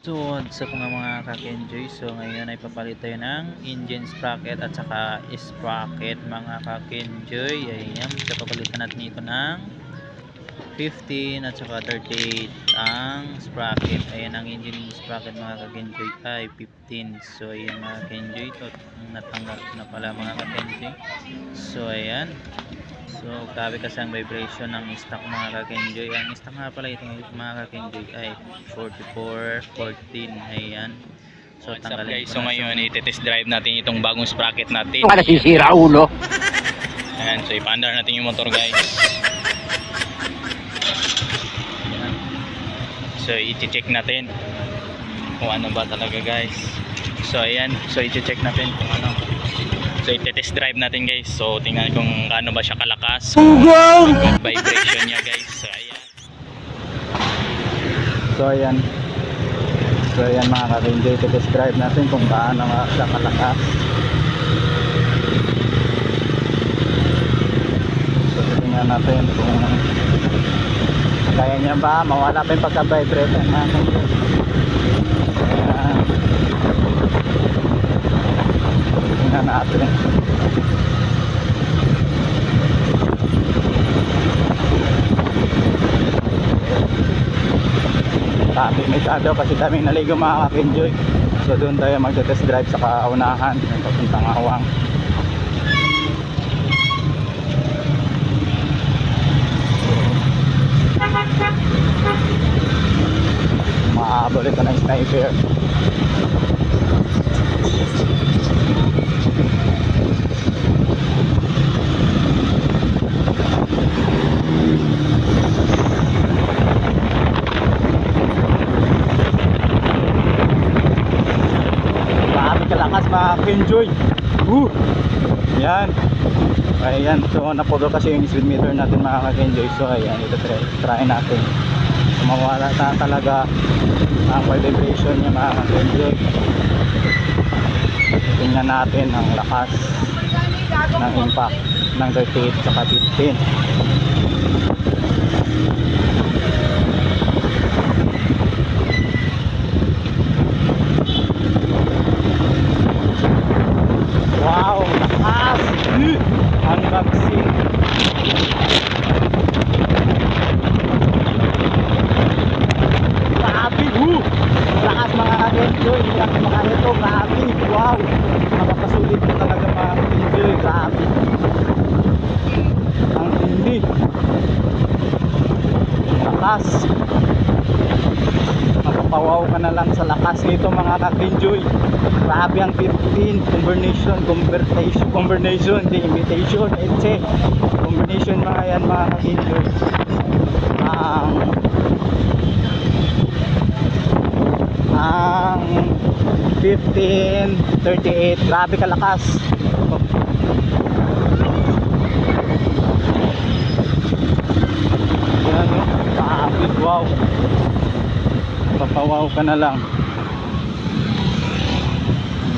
So what's up mga ka-Kenjoy, so ngayon ay papalit tayo ng engine sprocket at saka sprocket mga ka-Kenjoy. Ayan, so papalitan natin ito ng 15 at saka 38 ang sprocket. Ayan, ang engine sprocket mga ka-Kenjoy ay 15. So ayan mga ka-Kenjoy, ito natanggap na pala mga ka-Kenjoy. So ayan, so grabe kasi ang vibration ng stock mga ka-Kenjoy. Ang stock nga pala ito mga ka-Kenjoy ay 4414. Ayan, so What's up tanggalin guys, ko so na. ngayon i-test drive natin itong bagong sprocket natin. Ka nasisira ulo. Ayan, so ipaandar natin yung motor guys. Ayan. So i-check natin kung ano ba talaga guys. So ayan, so i-check natin kung ano. So i-test drive natin guys. So tingnan kung gaano ba siya kalakas. Vibration niya guys. So ayan. So ayan, so ayan mga ka-Kenjoy, i-test drive natin kung gaano siya kalakas. So tingnan natin kung kaya niya ba mawala pa yung pagka-vibrate ng mga ka-Kenjoy. Ayan, tingnan natin. Traffic masyado kasi daming naligo mga ka-Kenjoy. So doon tayo magte-test drive sa kaunahan yung papuntang Awang. Mahabol ito ng sniper. Kalakas mga ka-Kenjoy. Yan. Ayan, so napodol kasi yung speed meter natin mga ka-Kenjoy. So ayan, ito try natin. So mawala na talaga ang vibration niya mga ka-Kenjoy. Tingnan natin ang lakas ng impact ng 38 saka 15. Wow, lakas! Ang vaccine. Grabe! Lakas mga ka-Kenjoy. Ang mga ito, grabe! Wow! Makapasulit ko talaga mga ka-Kenjoy. Grabe! Ang hindi. Lakas! Mapapawaw ka na lang sa lakas nito mga ka-Kenjoy. Grabe ang 15 combination, the imitation, etc. Combination mga yan mga ka-Kenjoy. Ang 15, 38, grabe kalakas. Yan o, grabe, wow. Papawaw ka na lang.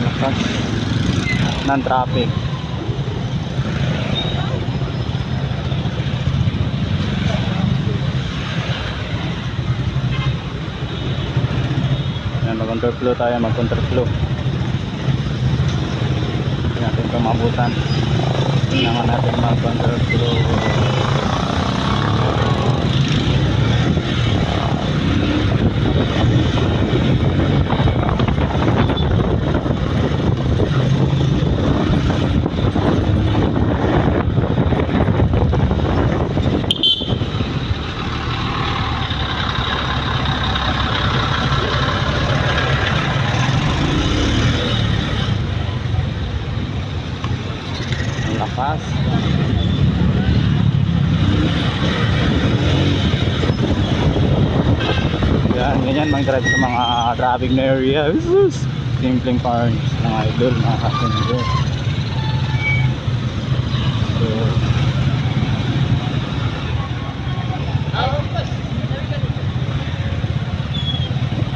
Lakas ng traffic. Yan, mag-counterflow tayo, mag-counterflow. Hindi natin ito mabutan. Hindi naman natin mag-counterflow. Lakas. Yan, ganyan mag-drive sa mga traffic na area. Simpleng cars, mga idol, mga ka-Kenjoy.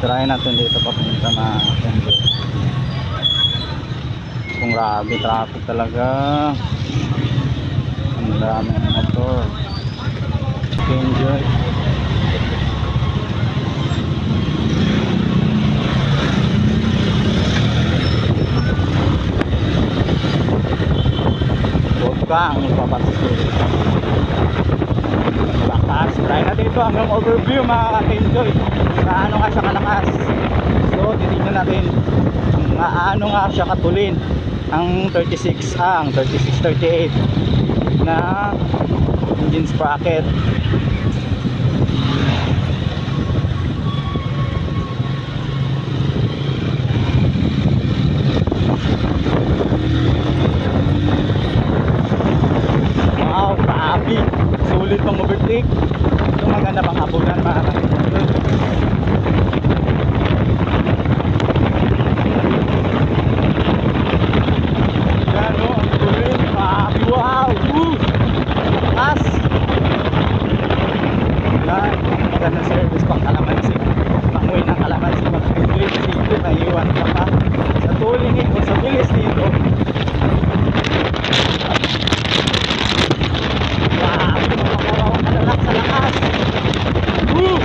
So try natin dito papunta na Kenjoy. Kung grabe traffic talaga, ang daming motor. ka-enjoy. Huwag kang magpapatusok. Lakas. Try natin ito hanggang overview mga ka-enjoy. Gaano nga siya kalakas. So titignan natin kung gaano nga siya katulin ang 3638 na engine sprocket. Wow, grabe. Sulit pang overtake. Ito maganda pang habulan mga ka-enjoy. Wow! Lakas! Yan, magandang service pang kalamansi. Panguwi ng kalamansi, mag-green dito, naiwan ka pa. Sa tuling ito, sa bilis dito. Wow! Makakawawang kalalak sa lakas. Woo!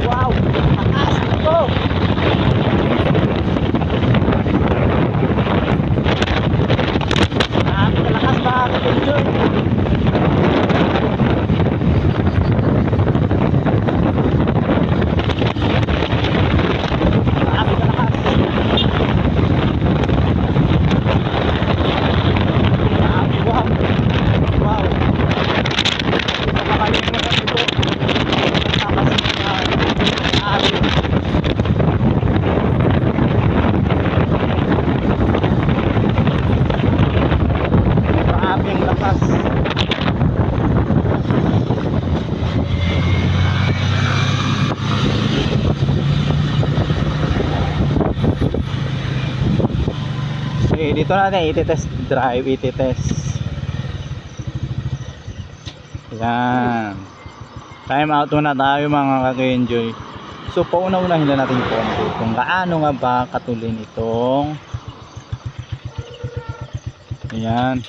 Wow! Lakas ito! Enjoy. Okay, dito natin iti-test drive, iti-test. Yan. Time out muna tayo mga ka-enjoy. So pauna-unahin na natin konti kung gaano nga ba katulin itong yan.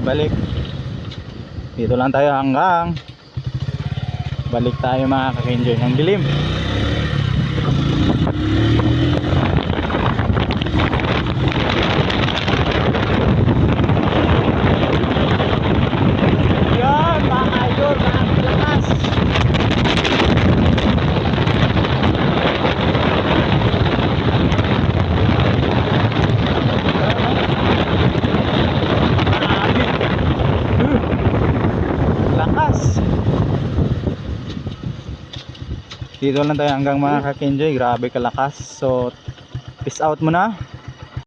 Balik dito lang tayo hanggang balik tayo mga ka-enjoy. Ang dilim. Yan mga idol, ang lakas. Dito lang tayo hanggang mga ka-enjoy. Grabe kalakas. So peace out muna.